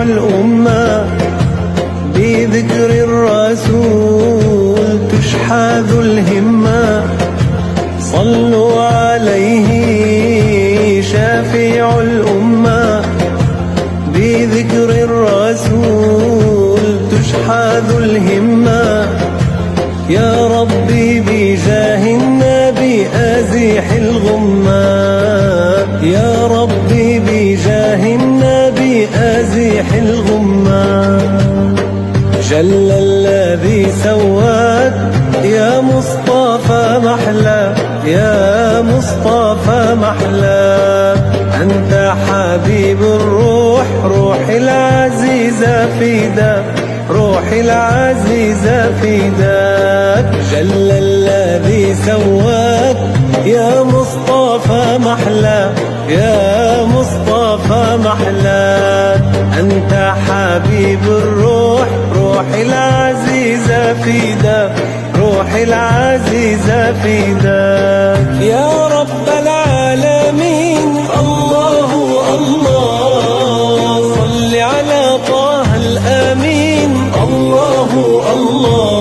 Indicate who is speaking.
Speaker 1: الأمة بذكر الرسول تشحذ الهمة. صلوا عليه شافع الأمة بذكر الرسول تشحذ الهمة. يا ربي بجاه النبي أزيح الغمة، يا ربي بجاه النبي أزيح الغمة. جل الذي سواك يا مصطفى محلى، يا مصطفى محلى. أنت حبيب الروح، روحي العزيزة فداك، روحي العزيزة فداك. جل الذي سواك يا مصطفى محلى، يا مصطفى محلى. أنت حبيب الروح، روحي العزيزة فداك، روحي العزيزة فداك. يا رب العالمين الله الله، صل على طه الأمين الله الله.